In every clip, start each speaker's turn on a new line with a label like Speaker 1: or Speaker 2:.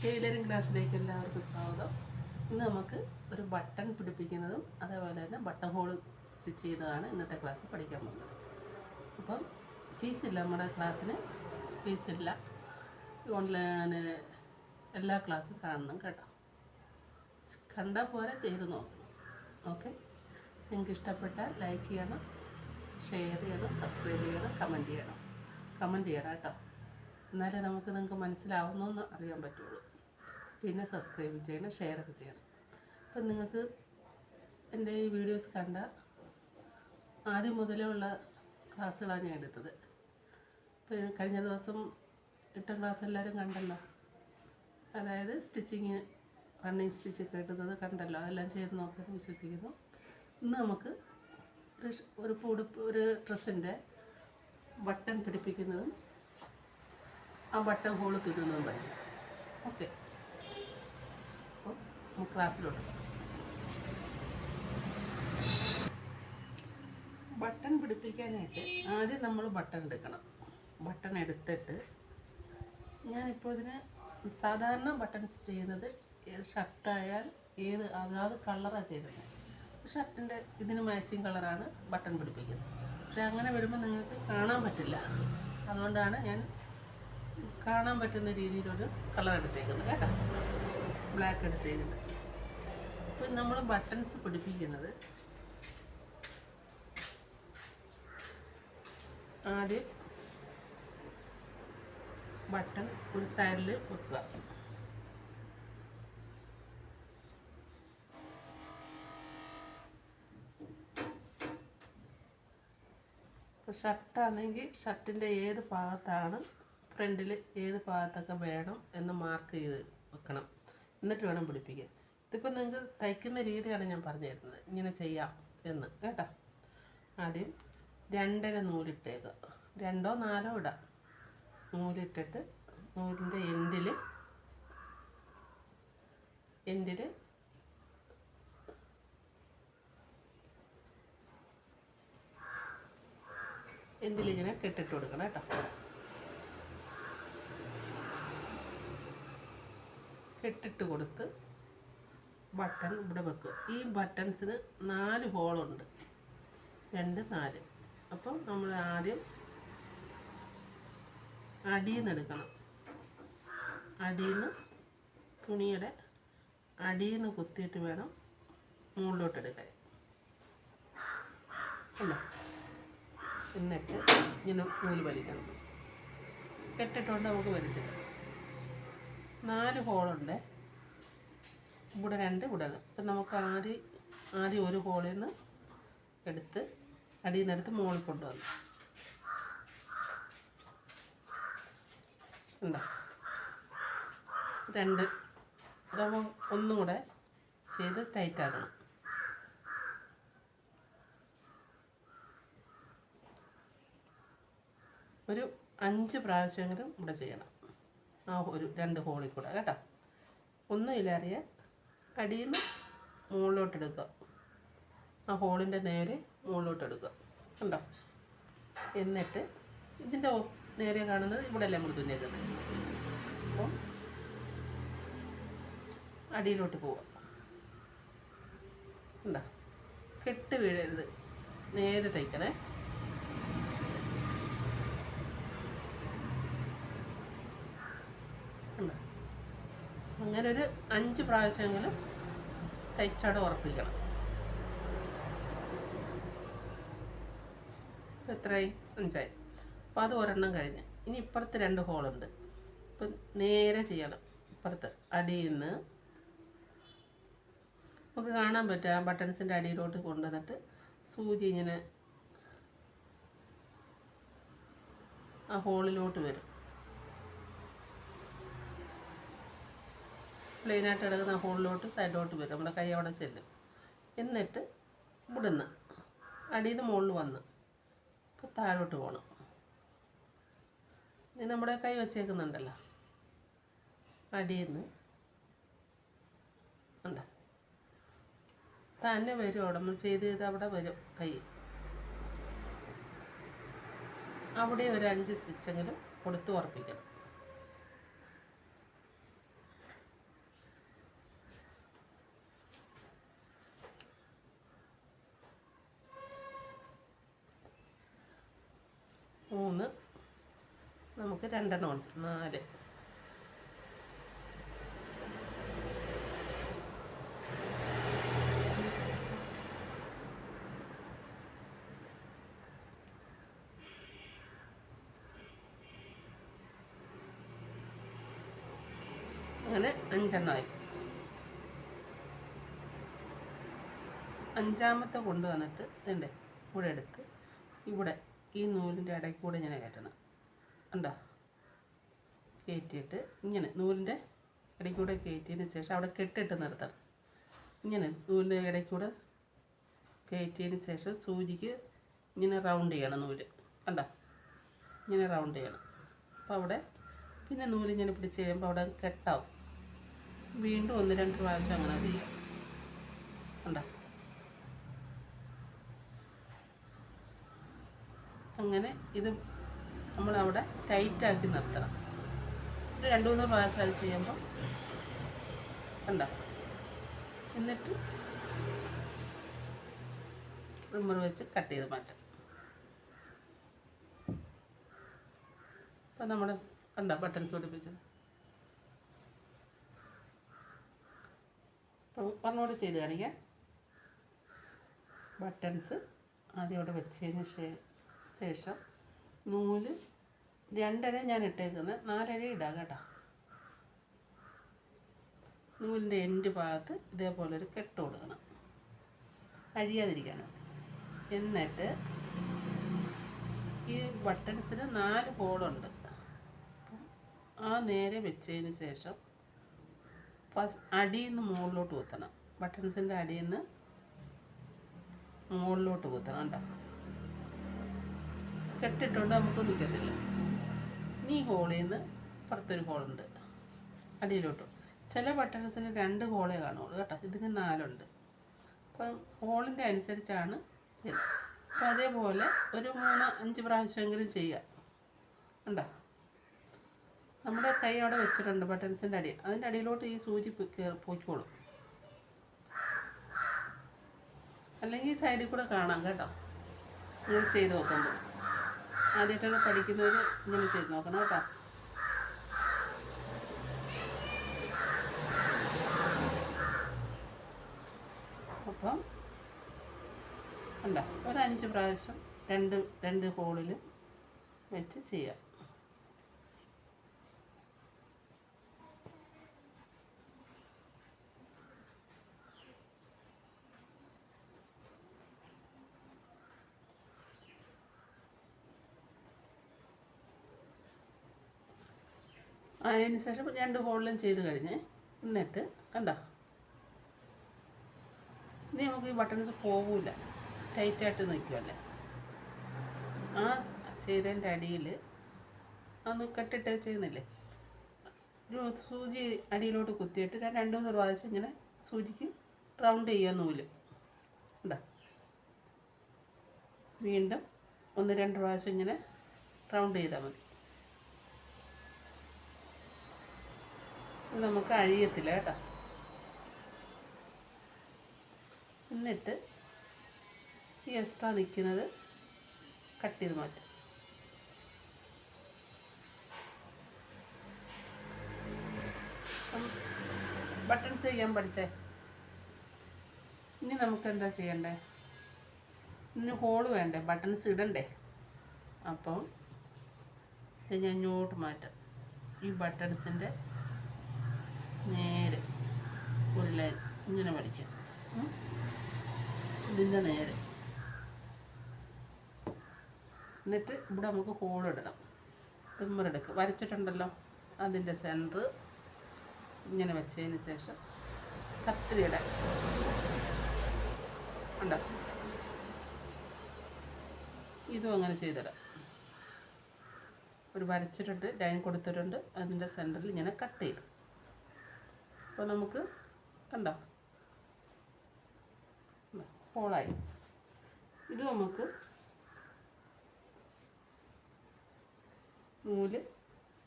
Speaker 1: Tailoring ക്ലാസ്സിലേക്ക് എല്ലാവർക്കും സ്വാഗതം. ഇന്ന് നമുക്ക് ഒരു ബട്ടൺ പിടിപ്പിക്കുന്നതും അതേപോലെ തന്നെ ബട്ടൺ ഹോൾ സ്റ്റിച്ച് ചെയ്യുന്നതാണ് ഇന്നത്തെ ക്ലാസ്സിൽ പഠിക്കാൻ പോകുന്നത്. അപ്പം ഫീസില്ല, നമ്മുടെ ക്ലാസ്സിന് ഫീസില്ല. ഓൺലൈൻ എല്ലാ ക്ലാസ്സും കാണണം കേട്ടോ. കണ്ടാൽ പോലെ ചെയ്ത് നോക്കണം. ഓക്കെ, നിങ്ങൾക്ക് ഇഷ്ടപ്പെട്ടാൽ ലൈക്ക് ചെയ്യണം, ഷെയർ ചെയ്യണം, സബ്സ്ക്രൈബ് ചെയ്യണം, കമൻറ്റ് ചെയ്യണം കേട്ടോ. എന്നാലേ നിങ്ങൾക്ക് മനസ്സിലാവുന്നതെന്ന് അറിയാൻ പറ്റുള്ളൂ. പിന്നെ സബ്സ്ക്രൈബ് ചെയ്യണം, ഷെയറൊക്കെ ചെയ്യണം. അപ്പം നിങ്ങൾക്ക് എൻ്റെ ഈ വീഡിയോസ് കണ്ട ആദ്യം മുതലേ ഉള്ള ക്ലാസ്സുകളാണ് ഞാൻ എടുത്തത്. ഇപ്പോൾ കഴിഞ്ഞ ദിവസം ഇട്ട ക്ലാസ് എല്ലാവരും കണ്ടല്ലോ. അതായത് സ്റ്റിച്ചിങ്, റണ്ണിങ് സ്റ്റിച്ച് കിട്ടുന്നത് കണ്ടല്ലോ. അതെല്ലാം ചെയ്ത് നോക്കിയെന്ന് വിശ്വസിക്കുന്നു. ഇന്ന് നമുക്ക് ഒരു ഡ്രസ്സിൻ്റെ ബട്ടൺ പിടിപ്പിക്കുന്നതും ആ ബട്ടൺ ഹോൾ തുന്നുന്നതും പഠിക്കും. ഓക്കെ, അപ്പോൾ നമുക്ക് ക്ലാസ്സിലോട്ട് ബട്ടൺ പിടിപ്പിക്കാനായിട്ട് ആദ്യം നമ്മൾ ബട്ടൺ എടുക്കണം. ബട്ടൺ എടുത്തിട്ട് ഞാനിപ്പോൾ ഇതിന് സാധാരണ ബട്ടൺസ് ചെയ്യുന്നത് ഷർട്ടായാൽ അതാത് കളറാണ് ചെയ്യുന്നത്. ഷർട്ടിൻ്റെ ഇതിന് മാച്ചിങ് കളറാണ് ബട്ടൺ പിടിപ്പിക്കുന്നത്. പക്ഷേ അങ്ങനെ വരുമ്പോൾ നിങ്ങൾക്ക് കാണാൻ പറ്റില്ല. അതുകൊണ്ടാണ് ഞാൻ കാണാൻ പറ്റുന്ന രീതിയിലൊരു കളർ എടുത്തേക്കുന്നത് കേട്ടോ, ബ്ലാക്ക് എടുത്തേക്കുന്നത്. അപ്പോൾ നമ്മൾ ബട്ടൺസ് പിടിപ്പിക്കുന്നത് ആദ്യം ബട്ടൺ ഒരു സൈഡിൽ വെക്കുക. ഇപ്പോൾ ഷർട്ടാണെങ്കിൽ ഷർട്ടിൻ്റെ ഏത് ഭാഗത്താണ്, ഫ്രണ്ടിൽ ഏത് ഭാഗത്തൊക്കെ വേണം എന്ന് മാർക്ക് ചെയ്ത് വെക്കണം. എന്നിട്ട് വേണം പിടിപ്പിക്കാൻ. ഇതിപ്പോൾ നിങ്ങൾക്ക് തയ്ക്കുന്ന രീതിയാണ് ഞാൻ പറഞ്ഞു തരുന്നത്, ഇങ്ങനെ ചെയ്യാം എന്ന് കേട്ടോ. ആദ്യം 2 നൂലിട്ടേക്കുക. 2 or 4 ഇടാം. നൂലിട്ടിട്ട് നൂലിൻ്റെ എൻഡിൽ ഇങ്ങനെ കെട്ടിട്ട് കൊടുക്കണം കേട്ടോ. കെട്ടിട്ട് കൊടുത്ത് ബട്ടൺ ഇവിടെ വെക്കുക. ഈ ബട്ടൺസിന് 4 ഹോളുണ്ട്, 2, 4. അപ്പം നമ്മൾ ആദ്യം അടിയിൽ നിന്ന് എടുക്കണം. അടിയിൽ നിന്ന് തുണിയുടെ അടിയിൽ നിന്ന് കുത്തിയിട്ട് വേണം മുകളിലോട്ട് എടുക്കാൻ. അല്ല, എന്നിട്ട് ഇങ്ങനെ നൂല് വലിക്കണം. കെട്ടിട്ടുകൊണ്ട് നമുക്ക് വലിച്ചിട്ട് 4 ഹോളുണ്ട്. ഇവിടെ 2, ഇവിടെ. അപ്പം നമുക്ക് ആദ്യം ഒരു ഹോളിൽ നിന്ന് എടുത്ത് അടിയിൽ നിന്ന് എടുത്ത് മുകളിൽ കൊണ്ടുവന്നു. ഉണ്ടോ? 2 ഇതാകുമ്പോൾ ഒന്നും കൂടെ ചെയ്ത് ടൈറ്റാക്കണം. ഒരു 5 പ്രാവശ്യമെങ്കിലും ഇവിടെ ചെയ്യണം. ആ ഒരു 2 ഹോളിൽ കൂടെ കേട്ടോ. ഒന്നുമില്ലാറിയ അടിയിൽ നിന്ന് മുകളിലോട്ട് എടുക്കുക. ആ ഹോളിൻ്റെ നേരെ മുകളിലോട്ട് എടുക്കുക. ഉണ്ടോ? എന്നിട്ട് ഇതിൻ്റെ നേരെ കാണുന്നത് ഇവിടെ എല്ലാം നമ്മൾ തുന്നിയേക്കുന്നത്. അപ്പം അടിയിലോട്ട് പോവുക. ഉണ്ടോ? കെട്ട് വീഴരുത്, നേരെ തയ്ക്കണേ. ഉണ്ടോ? അങ്ങനെ ഒരു 5 പ്രാവശ്യമെങ്കിലും തയ്ച്ചവിടെ ഉറപ്പിക്കണം. എത്രയായി? 5ആയി. അപ്പോൾ അത് ഒരെണ്ണം കഴിഞ്ഞ് ഇനി ഇപ്പുറത്ത് 2 ഹോളുണ്ട്. അപ്പം നേരെ ചെയ്യണം. ഇപ്പുറത്ത് അടിയിൽ നിന്ന് നമുക്ക് കാണാൻ പറ്റും. ആ ബട്ടൺസിൻ്റെ അടിയിലോട്ട് കൊണ്ടുവന്നിട്ട് സൂചി ഇങ്ങനെ ആ ഹോളിലോട്ട് വരും. പ്ലെയിനായിട്ട് കിടക്കുന്ന ഹോളിലോട്ട് സൈഡിലോട്ട് വരും. നമ്മുടെ കൈ അവിടെ ചെല്ലും. എന്നിട്ട് ഇവിടുന്ന് അടിയിൽ നിന്ന് മുകളിൽ വന്ന് ഇപ്പോൾ താഴോട്ട് പോകണം. ഇനി നമ്മുടെ കൈ വച്ചേക്കുന്നുണ്ടല്ലോ, അടിയിൽ നിന്ന് ഉണ്ട് തന്നെ വരും. അവിടെ നമ്മൾ ചെയ്ത് അവിടെ വരും കൈ. അവിടെ ഒരു 5 സ്റ്റിച്ചെങ്കിലും കൊടുത്ത് ഉറപ്പിക്കണം. നമുക്ക് 2 ഓൺസ് 4. അങ്ങനെ 5 ആയി. 5-ാമത്തെ കൊണ്ടുവന്നിട്ട് ഇതിൻ്റെ കൂടെ എടുത്ത് ഇവിടെ ഈ നൂലിൻ്റെ ഇടയിൽ കൂടെ ഇങ്ങനെ കയറ്റണം. ഉണ്ടോ? കയറ്റിയിട്ട് ഇങ്ങനെ നൂലിൻ്റെ ഇടയിൽ കൂടെ കയറ്റിയതിന് ശേഷം അവിടെ കെട്ടിട്ട് നിർത്തണം. ഇങ്ങനെ നൂലിൻ്റെ ഇടയിൽ കൂടെ കയറ്റിയതിന് ശേഷം സൂചിക്ക് ഇങ്ങനെ റൗണ്ട് ചെയ്യണം നൂല്. കണ്ടോ? ഇങ്ങനെ റൗണ്ട് ചെയ്യണം. അപ്പോൾ അവിടെ പിന്നെ നൂലിങ്ങനെ പിടിച്ച് കഴിയുമ്പോൾ അവിടെ കെട്ടാവും. വീണ്ടും 1-2 പ്രാവശ്യം അങ്ങനെ ചെയ്യാം. കണ്ടോ? അങ്ങനെ ഇത് നമ്മളവിടെ ടൈറ്റാക്കി നിർത്തണം. ഒരു 2-3 പ്രാവശ്യം അത് ചെയ്യുമ്പോൾ കണ്ടോ? എന്നിട്ട് ട്രിമ്മർ വെച്ച് കട്ട് ചെയ്ത് മാറ്റാം. അപ്പം നമ്മുടെ കണ്ടോ ബട്ടൺസ് പിടിപ്പിച്ചത്. അപ്പം ഒന്നുകൂടി ചെയ്ത് കാണിക്കാം. ബട്ടൺസ് ആദ്യം അവിടെ വെച്ചതിന് ശേഷം നൂല് 2 ഞാൻ ഇട്ടേക്കുന്നത്, 4 ഇടാം കേട്ടോ. നൂലിൻ്റെ എൻഡ് ഭാഗത്ത് ഇതേപോലെ ഒരു കെട്ട് കൊടുക്കണം, അഴിയാതിരിക്കാനാണ്. എന്നിട്ട് ഈ ബട്ടൺസിന് 4 ഹോളുണ്ട്. ആ നേരെ വെച്ചതിന് ശേഷം അടിയിൽ നിന്ന് മുകളിലോട്ട് കുത്തണം. ബട്ടൺസിൻ്റെ അടിയിൽ നിന്ന് മുകളിലോട്ട് കുത്തണം. കണ്ടോ? കെട്ടിട്ടുണ്ട് നമുക്ക് നിൽക്കത്തില്ല. ഈ ഹോളിൽ നിന്ന് പുറത്തൊരു ഹോളുണ്ട് അടിയിലോട്ട്. ചില ബട്ടൺസിന് 2 ഹോളേ കാണുള്ളൂ കേട്ടോ. ഇതിന് 4 ഉണ്ട്. അപ്പം ഹോളിൻ്റെ അനുസരിച്ചാണ് ചെയ്യുന്നത്. അപ്പോൾ അതേപോലെ ഒരു 3-5 പ്രാവശ്യമെങ്കിലും ചെയ്യുക. ഉണ്ടോ? നമ്മുടെ കൈ അവിടെ വെച്ചിട്ടുണ്ട് ബട്ടൺസിൻ്റെ അടി. അതിൻ്റെ അടിയിലോട്ട് ഈ സൂചി പോയിക്കോളും. അല്ലെങ്കിൽ സൈഡിൽ കൂടെ കാണാം കേട്ടോ. നിങ്ങൾ ചെയ്ത് നോക്കുമ്പോൾ ആദ്യമായിട്ടൊക്കെ പഠിക്കുന്നവർ ഇങ്ങനെ ചെയ്ത് നോക്കണം കേട്ടോ. അപ്പം ഉണ്ടോ? ഒരു 5 പ്രാവശ്യം രണ്ട് ഹോളിലും വെച്ച് ചെയ്യാം. അതിന് ശേഷം 2 ഹോളിലും ചെയ്ത് കഴിഞ്ഞ് എന്നിട്ട് കണ്ടോ? ഇനി നമുക്ക് ഈ ബട്ടൺസ് പോകില്ല, ടൈറ്റായിട്ട് നിൽക്കുമല്ലേ. ആ ചെയ്തതിൻ്റെ അടിയിൽ അന്ന് കെട്ടിട്ട് ചെയ്യുന്നില്ലേ, ഒരു സൂചി അടിയിലോട്ട് കുത്തിയിട്ട് 2-3 പ്രാവശ്യം ഇങ്ങനെ സൂചിക്ക് റൗണ്ട് ചെയ്യുക നൂല്. ഉണ്ടോ? വീണ്ടും 1-2 പ്രാവശ്യം ഇങ്ങനെ റൗണ്ട് ചെയ്താൽ മതി. നമുക്ക് അഴിയത്തില്ല കേട്ടോ. എന്നിട്ട് ഈ എക്സ്ട്രാ നിൽക്കുന്നത് കട്ട് ചെയ്ത് മാറ്റും. ബട്ടൺസ് ചെയ്യാൻ പഠിച്ചേ. ഇനി നമുക്ക് എന്താ ചെയ്യണ്ടേ? ഇനി ഹോള് വേണ്ടേ, ബട്ടൺസ് ഇടണ്ടേ. അപ്പം ഇത് ഞാൻ ഇങ്ങോട്ട് മാറ്റാം. ഈ ബട്ടൺസിൻ്റെ നേരെ ഒരു ലൈൻ ഇങ്ങനെ വരയ്ക്കാം. ഇതിൻ്റെ നേരെ. എന്നിട്ട് ഇവിടെ നമുക്ക് ഹോൾ ഇടണം. ട്രിമ്മർ എടുക്കുക, വരച്ചിട്ടുണ്ടല്ലോ അതിൻ്റെ സെൻറ്റർ ഇങ്ങനെ വെച്ചതിന് ശേഷം കത്തിരിയുടെ ഉണ്ടോ, ഇതും അങ്ങനെ ചെയ്തിടാം. ഒരു വരച്ചിട്ടുണ്ട്, ലൈൻ കൊടുത്തിട്ടുണ്ട്, അതിൻ്റെ സെൻറ്ററിൽ ഇങ്ങനെ കട്ട് ചെയ്തു. അപ്പോൾ നമുക്ക് കണ്ടോ ഹോളായി. ഇത് നമുക്ക് നൂല്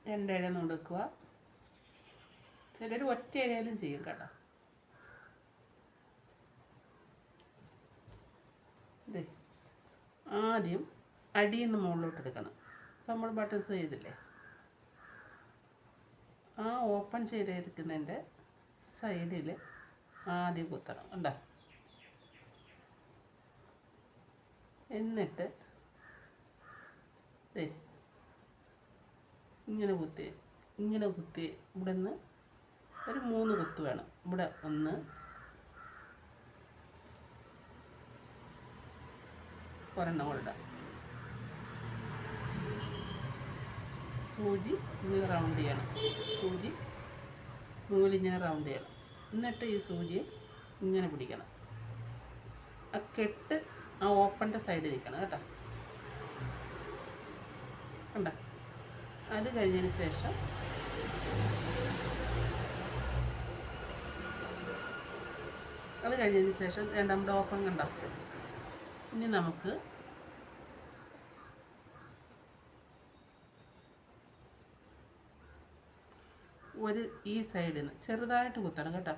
Speaker 1: 2 ഇഴ കൊടുക്കുക. ചിലർ ഒറ്റ ഇഴയിലും ചെയ്യും കേട്ടോ. ഇത് ആദ്യം അടിയിൽ നിന്ന് മുകളിലോട്ട് എടുക്കണം. അപ്പോൾ നമ്മൾ ബട്ടൺസ് ചെയ്തില്ലേ, ഓപ്പൺ ചെയ്തിരിക്കുന്നതിൻ്റെ സൈഡിൽ ആദ്യം കുത്തണം കണ്ടോ. എന്നിട്ട് ഇങ്ങനെ കുത്തി ഇവിടെ നിന്ന് ഒരു 3 കുത്ത് വേണം. ഇവിടെ 1, ഒരെണ്ണം കൂടെ സൂചി ഇങ്ങനെ റൗണ്ട് ചെയ്യണം. നൂലിങ്ങനെ റൗണ്ട് ചെയ്യണം. എന്നിട്ട് ഈ സൂചി ഇങ്ങനെ പിടിക്കണം. ആ കെട്ട് ആ ഓപ്പണിൻ്റെ സൈഡിൽ നിൽക്കണം കേട്ടോ. കണ്ട. അത് കഴിഞ്ഞതിന് ശേഷം നമ്മുടെ ഓപ്പൺ കണ്ട. ഇനി നമുക്ക് ഈ സൈഡിൽ നിന്ന് ചെറുതായിട്ട് കുത്തണം കേട്ടോ.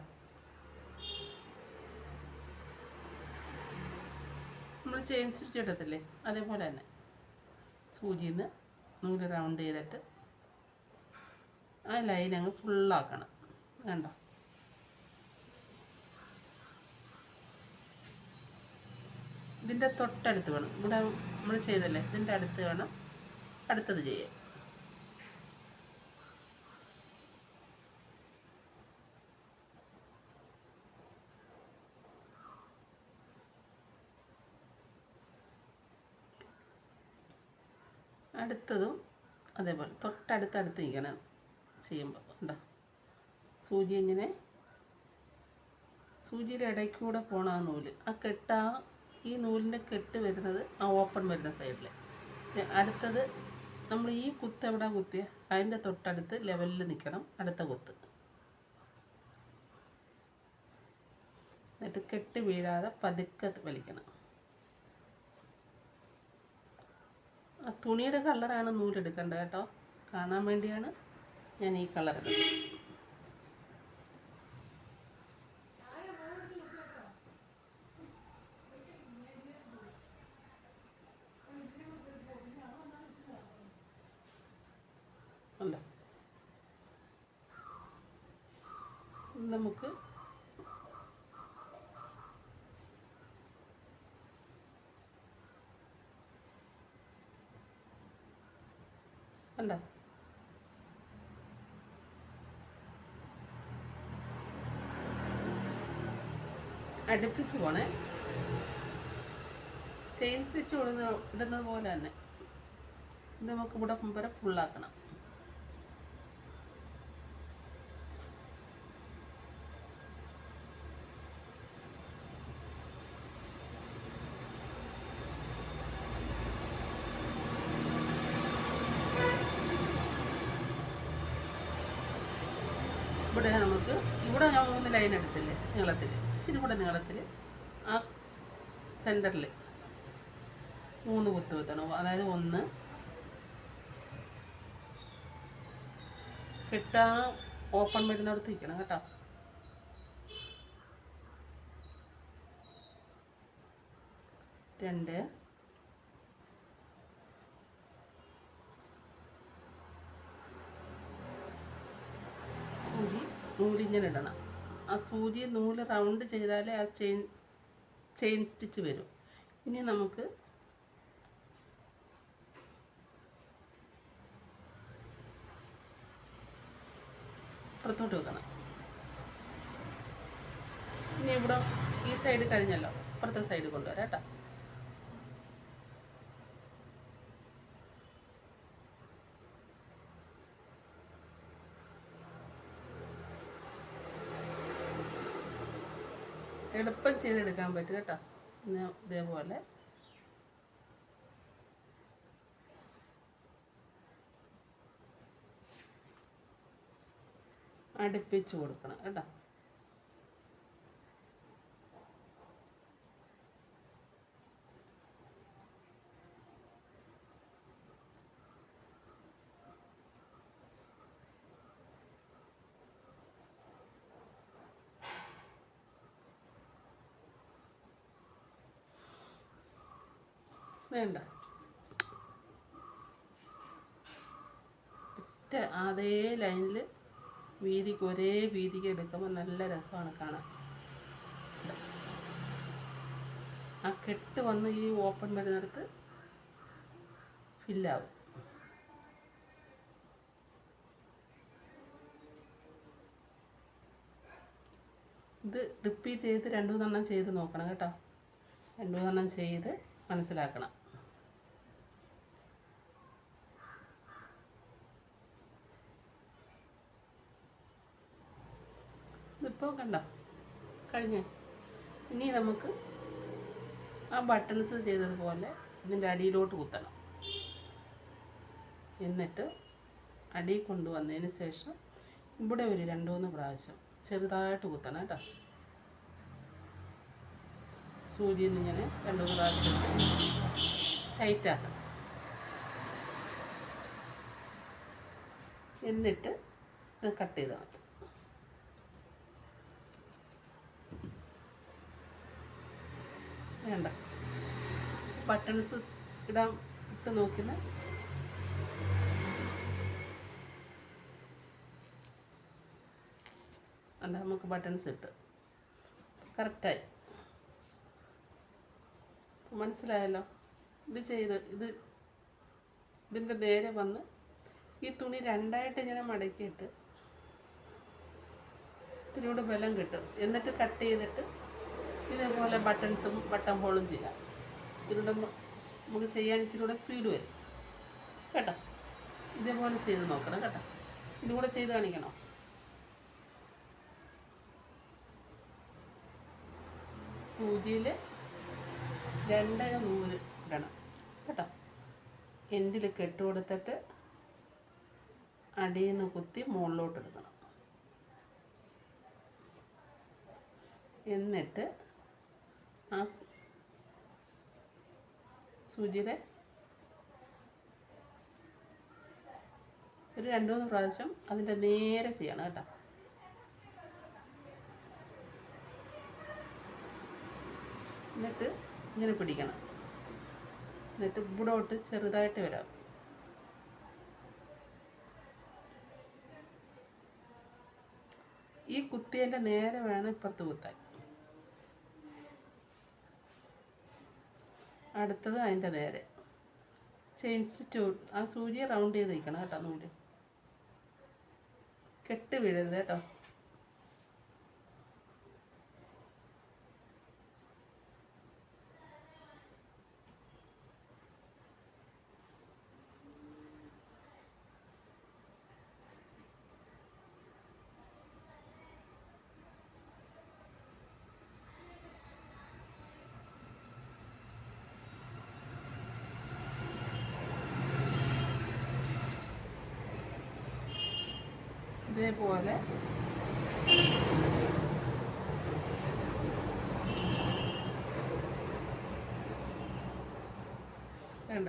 Speaker 1: നമ്മൾ ചെയിൻ സ്റ്റിച്ച് ഇടത്തില്ലേ, അതേപോലെ തന്നെ സൂചിയിൽ നിന്ന് നൂല് റൗണ്ട് ചെയ്തിട്ട് ആ ലൈൻ അങ്ങ് ഫുള്ളാക്കണം. വേണ്ട, ഇതിൻ്റെ തൊട്ടടുത്ത് വേണം. ഇവിടെ നമ്മൾ ചെയ്തല്ലേ, ഇതിൻ്റെ അടുത്ത് വേണം അടുത്തത് ചെയ്യാൻ. അടുത്തതും അതേപോലെ തൊട്ടടുത്ത് നിൽക്കണം ചെയ്യുമ്പോൾ. ഉണ്ടോ, സൂചിയുടെ ഇടയ്ക്കൂടെ പോണ ആ നൂല്, ഈ നൂലിൻ്റെ കെട്ട് വരുന്നത് ആ ഓപ്പൺ വരുന്ന സൈഡിൽ. അടുത്തത് നമ്മൾ ഈ കുത്ത് എവിടെ കുത്തിയ അതിൻ്റെ തൊട്ടടുത്ത് ലെവലിൽ നിൽക്കണം അടുത്ത കുത്ത്. എന്നിട്ട് കെട്ട് വീഴാതെ പതുക്കെ വലിക്കണം. ആ തുണിയുടെ കളറാണ് നൂലെടുക്കേണ്ടത് കേട്ടോ. കാണാൻ വേണ്ടിയാണ് ഞാൻ ഈ കളർ എടുക്കുന്നത്. അല്ല, നമുക്ക് കണ്ടോ, അടുപ്പിച്ച് പോണേ. ചെയിൻ സ്റ്റിച്ച് ഇടുന്നത് പോലെ തന്നെ ഇത് നമുക്ക് ഇവിടെ വരെ ഫുള്ളാക്കണം. ഇവിടെ ഞാൻ 3 ലൈൻ എടുത്തില്ലേ നീളത്തിൽ, ഇച്ചിരി കൂടെ നീളത്തിൽ ആ സെൻറ്ററിൽ 3 കുത്ത് കുത്തണം. അതായത് 1 കെട്ടാ ഓപ്പൺ വരുന്നിടത്ത് നിൽക്കണം കേട്ടോ. 2 സൂചി നൂലിങ്ങനെ ഇടണം. ആ സൂചി നൂല് റൗണ്ട് ചെയ്താലേ ആ ചെയിൻ സ്റ്റിച്ച് വരും. ഇനി നമുക്ക് പുറത്തോട്ട് വെക്കണം. ഇനി ഇവിടെ ഈ സൈഡ് കഴിഞ്ഞല്ലോ, അപ്പുറത്തെ സൈഡ് കൊണ്ടുവരാം കേട്ടോ. എളുപ്പം ചെയ്തെടുക്കാൻ പറ്റും കേട്ടോ. ഇതേപോലെ അടുപ്പിച്ച് കൊടുക്കണം കേട്ടോ. വേണ്ട, അതേ ലൈനിൽ വീതിക്ക് ഒരേ വീതിക്ക് എടുക്കുമ്പോൾ നല്ല രസമാണ് കാണാൻ. ആ കെട്ട് വന്ന് ഈ ഓപ്പൺ വരുന്നിടത്ത് ഫില്ലാവും. ഇത് റിപ്പീറ്റ് ചെയ്ത് 2-3 ചെയ്ത് നോക്കണം കേട്ടോ. 2-3 ചെയ്ത് മനസ്സിലാക്കണം. ഇതിപ്പോൾ കണ്ടോ കഴിഞ്ഞ്. ഇനി നമുക്ക് ആ ബട്ടൺസ് ചെയ്തതുപോലെ ഇതിൻ്റെ അടിയിലോട്ട് കുത്തണം. എന്നിട്ട് അടി കൊണ്ടുവന്നതിന് ശേഷം ഇവിടെ ഒരു 2-3 പ്രാവശ്യം ചെറുതായിട്ട് കുത്തണം കേട്ടോ. സൂചിയിൽ നിന്ന് ഇങ്ങനെ 2-3 പ്രാവശ്യം ടൈറ്റാക്കണം. എന്നിട്ട് ഇത് കട്ട് ചെയ്ത് മാറ്റും. വേണ്ട ബട്ടൺസ് ഇടാൻ ഇട്ട് നോക്കുന്ന അല്ല, നമുക്ക് ബട്ടൺസ് ഇട്ട് കറക്റ്റായി. മനസ്സിലായല്ലോ? ഇത് ചെയ്ത് ഇതിൻ്റെ നേരെ വന്ന് ഈ തുണി 2ആയിട്ട് ഇങ്ങനെ മടക്കിയിട്ട് ഇതിലൂടെ ബലം കിട്ടും. എന്നിട്ട് കട്ട് ചെയ്തിട്ട് ഇതേപോലെ ബട്ടൺസും ബട്ടൺ ഹോളും ചെയ്യാം. ഇതിലൂടെ നമുക്ക് ചെയ്യാൻ ഇച്ചിരി കൂടെ സ്പീഡ് വരും കേട്ടോ. ഇതേപോലെ ചെയ്ത് നോക്കണം കേട്ടോ. ഇതും കൂടെ ചെയ്ത് കാണിക്കണം. സൂചിയിൽ 2 നൂല് ഇടണം കേട്ടോ. എൻഡിൽ കെട്ട് കൊടുത്തിട്ട് അടിയിൽ നിന്ന് കുത്തി മുകളിലോട്ട് എടുക്കണം. എന്നിട്ട് ആ സൂചിയുടെ ഒരു 2-3 പ്രാവശ്യം അതിൻ്റെ നേരെ ചെയ്യണം കേട്ടോ. എന്നിട്ട് ഇങ്ങനെ പിടിക്കണം. എന്നിട്ട് ഇവിടോട്ട് ചെറുതായിട്ട് വരാം. ഈ കുത്തിയതിൻ്റെ നേരെ വേണം ഇപ്പുറത്ത് കുത്താൻ. അടുത്തത് അതിൻ്റെ നേരെ ചേഞ്ച് ആ സൂചിയെ റൗണ്ട് ചെയ്ത് വയ്ക്കണം കേട്ടോ. നൂല് കെട്ട് വീഴരുത് കേട്ടോ. ഇതേപോലെ വേണ്ട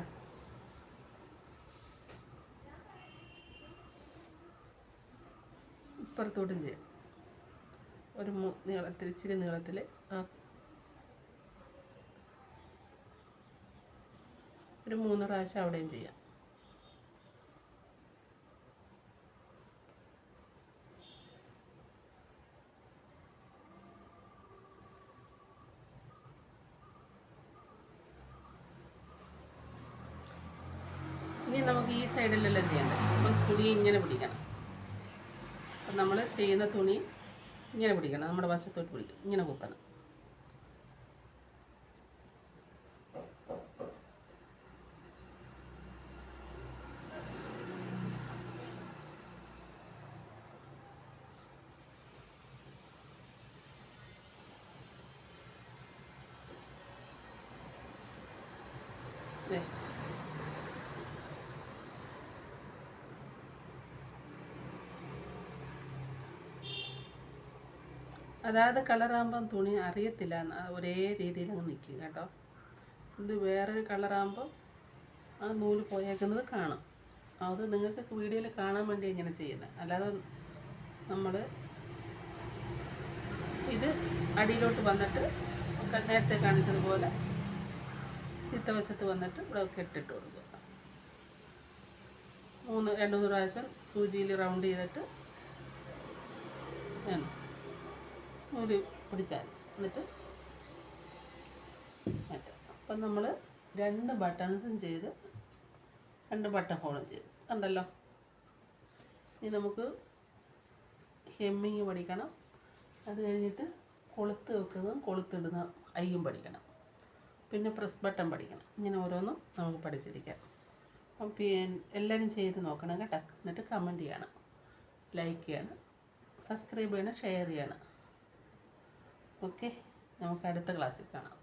Speaker 1: ഇപ്പുറത്തോട്ടും ചെയ്യാം. ഒരു നീളത്തിൽ ഇച്ചിരി നീളത്തിൽ ഒരു 3 പ്രാവശ്യം അവിടെയും ചെയ്യാം. ഇനി നമുക്ക് ഈ സൈഡിലെല്ലാം ചെയ്യണ്ടേ. അപ്പം തുണി ഇങ്ങനെ പിടിക്കണം. അപ്പം നമ്മൾ ചെയ്യുന്ന തുണി ഇങ്ങനെ പിടിക്കണം. നമ്മുടെ വശത്തോട്ട് പിടിക്കണം. ഇങ്ങനെ കുത്തണം. അതായത് കളറാകുമ്പം തുണി അറിയത്തില്ല, ഒരേ രീതിയിൽ അങ്ങ് നിൽക്കും കേട്ടോ. ഇത് വേറൊരു കളറാകുമ്പം ആ നൂല് പോയേക്കുന്നത് കാണും. അത് നിങ്ങൾക്ക് വീഡിയോയിൽ കാണാൻ വേണ്ടി ഇങ്ങനെ ചെയ്യുന്നത്. അല്ലാതെ നമ്മൾ ഇത് അടിയിലോട്ട് വന്നിട്ട് നേരത്തെ കാണിച്ചതുപോലെ ചിത്തവശത്ത് വന്നിട്ട് ഇവിടെ കെട്ടിട്ട് കൊടുക്കുക. 2-3 പ്രാവശ്യം സൂചിയിൽ റൗണ്ട് ചെയ്തിട്ട് വേണം നൂല് പിടിച്ചാൽ എന്നിട്ട് മാറ്റാം. അപ്പം നമ്മൾ 2 ബട്ടൺസും ചെയ്ത് 2 ബട്ടൺ ഹോളും ചെയ്ത് കണ്ടല്ലോ. ഇനി നമുക്ക് ഹെമ്മിങ് പഠിക്കണം. അത് കഴിഞ്ഞിട്ട് കൊളുത്ത് വെക്കുന്നതും കൊളുത്തിടുന്ന അയ്യും പഠിക്കണം. പിന്നെ പ്രസ് ബട്ടൺ പഠിക്കണം. ഇങ്ങനെ ഓരോന്നും നമുക്ക് പഠിച്ചിരിക്കാം. അപ്പം എല്ലാവരും ചെയ്ത് നോക്കണം കേട്ടോ. എന്നിട്ട് കമൻറ്റ് ചെയ്യണം, ലൈക്ക് ചെയ്യണം, സബ്സ്ക്രൈബ് ചെയ്യണം, ഷെയർ ചെയ്യണം. ഓക്കെ, നമുക്ക് അടുത്ത ക്ലാസ്സിൽ കാണാം.